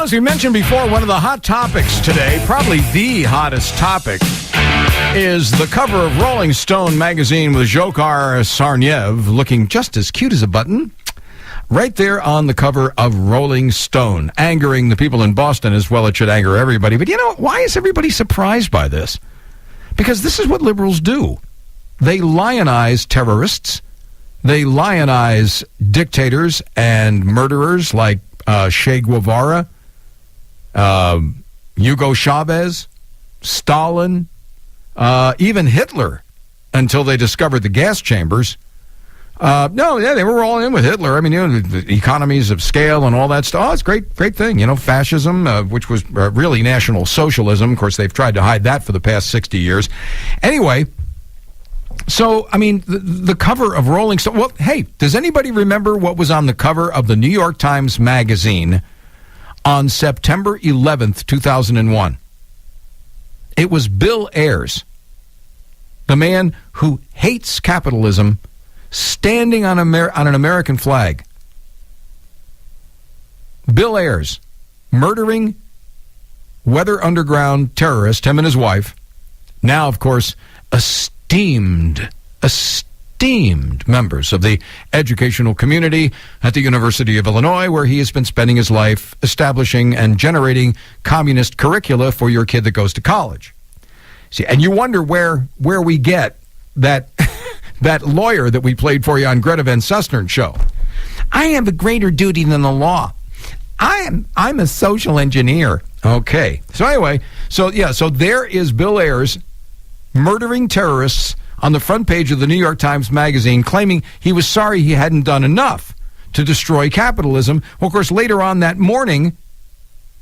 Well, as we mentioned before, one of the hot topics today, probably the hottest topic, is the cover of Rolling Stone magazine with Dzhokhar Tsarnaev looking just as cute as a button. Right there on the cover of Rolling Stone, angering the people in Boston as well. It should anger everybody. But you know, why is everybody surprised by this? Because this is what liberals do. They lionize terrorists. They lionize dictators and murderers like Che Guevara, Hugo Chavez, Stalin, even Hitler, until they discovered the gas chambers. They were all in with Hitler. I mean, you know, the economies of scale and all that stuff. Oh, it's great thing. You know, fascism, which was really National Socialism. Of course, they've tried to hide that for the past 60 years. Anyway, so, I mean, the cover of Rolling Stone. Well, hey, does anybody remember what was on the cover of the New York Times Magazine on September 11th, 2001? It was Bill Ayers, the man who hates capitalism, standing on an American flag. Bill Ayers, murdering Weather Underground terrorist, him and his wife, now, of course, esteemed members of the educational community at the University of Illinois, where he has been spending his life establishing and generating communist curricula for your kid that goes to college. See, and you wonder where we get that that lawyer that we played for you on Greta Van Sustern's show. I have a greater duty than the law. I'm a social engineer. Okay. So anyway, so there is Bill Ayers murdering terrorists on the front page of the New York Times Magazine, claiming he was sorry he hadn't done enough to destroy capitalism. Well, of course, later on that morning,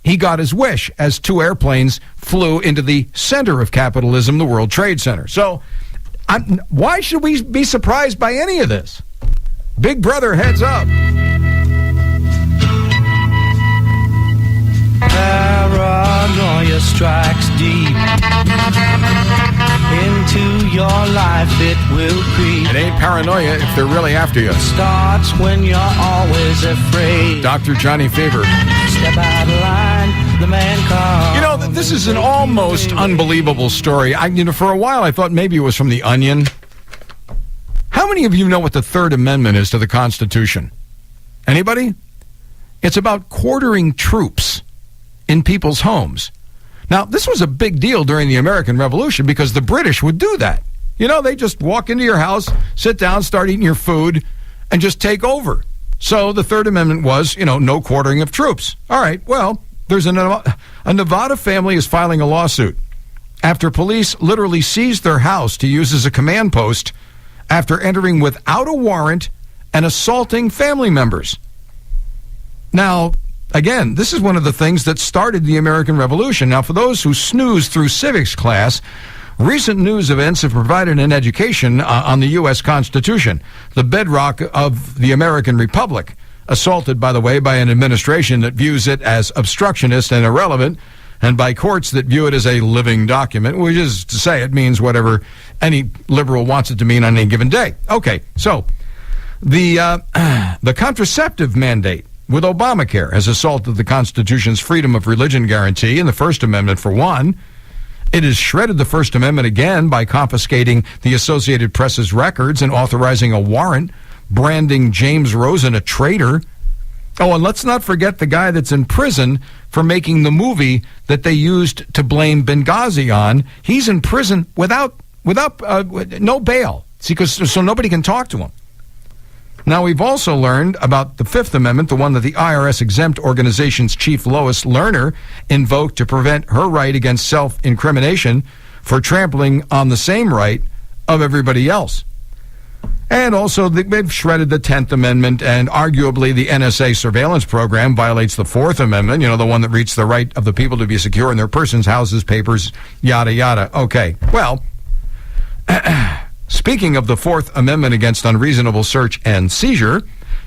he got his wish as two airplanes flew into the center of capitalism, the World Trade Center. So why should we be surprised by any of this? Big Brother, heads up. Paranoia strikes deep into your life, it will creep. It ain't paranoia if they're really after you. Starts when you're always afraid. Dr. Johnny Fever. Step out of line, the man comes. You know, this is an almost unbelievable story. For a while I thought maybe it was from The Onion. How many of you know what the Third Amendment is to the Constitution? Anybody? It's about quartering troops in people's homes. Now, this was a big deal during the American Revolution because the British would do that. You know, they just walk into your house, sit down, start eating your food, and just take over. So the Third Amendment was, no quartering of troops. All right, well, there's a Nevada family is filing a lawsuit after police literally seized their house to use as a command post after entering without a warrant and assaulting family members. Now, again, this is one of the things that started the American Revolution. Now, for those who snooze through civics class, recent news events have provided an education on the U.S. Constitution, the bedrock of the American Republic, assaulted, by the way, by an administration that views it as obstructionist and irrelevant, and by courts that view it as a living document, which is to say it means whatever any liberal wants it to mean on any given day. Okay, so the contraceptive mandate with Obamacare has assaulted the Constitution's freedom of religion guarantee in the First Amendment, for one. It has shredded the First Amendment again by confiscating the Associated Press's records and authorizing a warrant, branding James Rosen a traitor. Oh, and let's not forget the guy that's in prison for making the movie that they used to blame Benghazi on. He's in prison without no bail, so nobody can talk to him. Now, we've also learned about the Fifth Amendment, the one that the IRS-exempt organization's chief Lois Lerner invoked to prevent her right against self-incrimination for trampling on the same right of everybody else. And also, they've shredded the 10th Amendment, and arguably the NSA surveillance program violates the Fourth Amendment, the one that reads the right of the people to be secure in their persons, houses, papers, yada, yada. Okay, well, speaking of the Fourth Amendment against unreasonable search and seizure,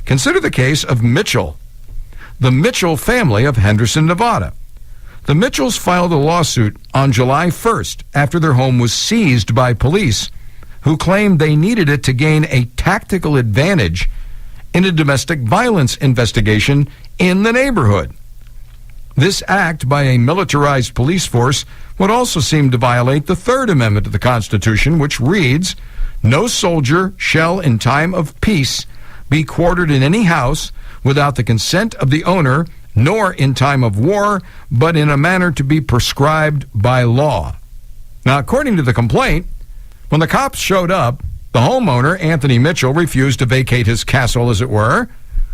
consider the case of Mitchell, the Mitchell family of Henderson, Nevada. The Mitchells filed a lawsuit on July 1st after their home was seized by police, who claimed they needed it to gain a tactical advantage in a domestic violence investigation in the neighborhood. This act by a militarized police force would also seem to violate the Third Amendment of the Constitution, which reads, "No soldier shall in time of peace be quartered in any house without the consent of the owner, nor in time of war, but in a manner to be prescribed by law." Now, according to the complaint, when the cops showed up, the homeowner, Anthony Mitchell, refused to vacate his castle, as it were,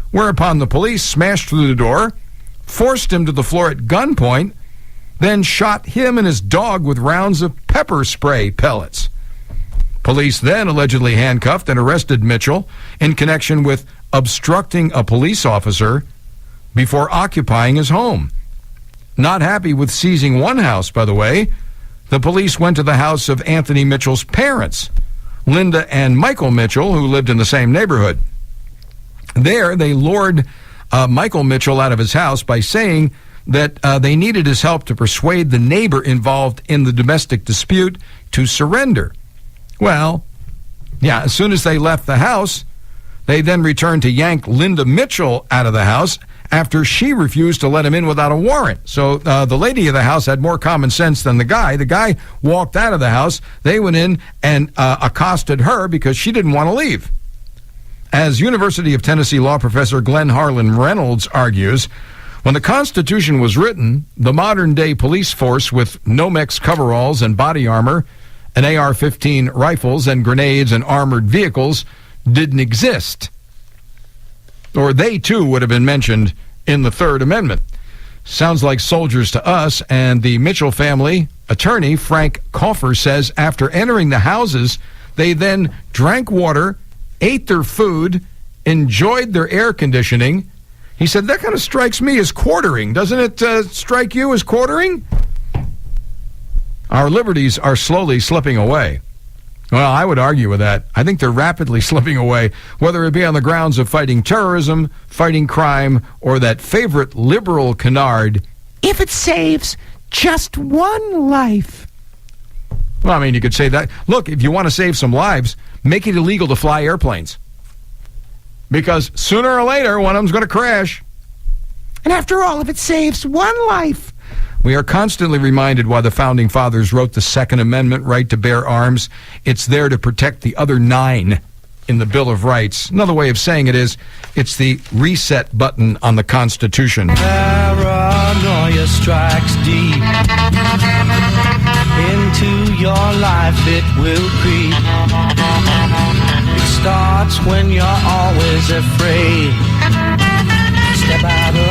whereupon the police smashed through the door, forced him to the floor at gunpoint, then shot him and his dog with rounds of pepper spray pellets. Police then allegedly handcuffed and arrested Mitchell in connection with obstructing a police officer before occupying his home. Not happy with seizing one house, by the way, the police went to the house of Anthony Mitchell's parents, Linda and Michael Mitchell, who lived in the same neighborhood. There, they lured Michael Mitchell out of his house by saying that they needed his help to persuade the neighbor involved in the domestic dispute to surrender. Well, yeah, as soon as they left the house, they then returned to yank Linda Mitchell out of the house after she refused to let him in without a warrant. So the lady of the house had more common sense than the guy. The guy walked out of the house. They went in and accosted her because she didn't want to leave. As University of Tennessee law professor Glenn Harlan Reynolds argues, when the Constitution was written, the modern-day police force with Nomex coveralls and body armor, and AR-15 rifles and grenades and armored vehicles didn't exist. Or they, too, would have been mentioned in the Third Amendment. Sounds like soldiers to us, and the Mitchell family attorney, Frank Kaufer, says after entering the houses, they then drank water, ate their food, enjoyed their air conditioning. He said, that kind of strikes me as quartering. Doesn't it strike you as quartering? Our liberties are slowly slipping away. Well, I would argue with that. I think they're rapidly slipping away, whether it be on the grounds of fighting terrorism, fighting crime, or that favorite liberal canard, if it saves just one life. Well, I mean, you could say that. Look, if you want to save some lives, make it illegal to fly airplanes. Because sooner or later, one of them's going to crash. And after all, if it saves one life. We are constantly reminded why the Founding Fathers wrote the Second Amendment right to bear arms. It's there to protect the other 9 in the Bill of Rights. Another way of saying it is, it's the reset button on the Constitution. Paranoia strikes deep into your life, it will creep. It starts when you're always afraid. Step out of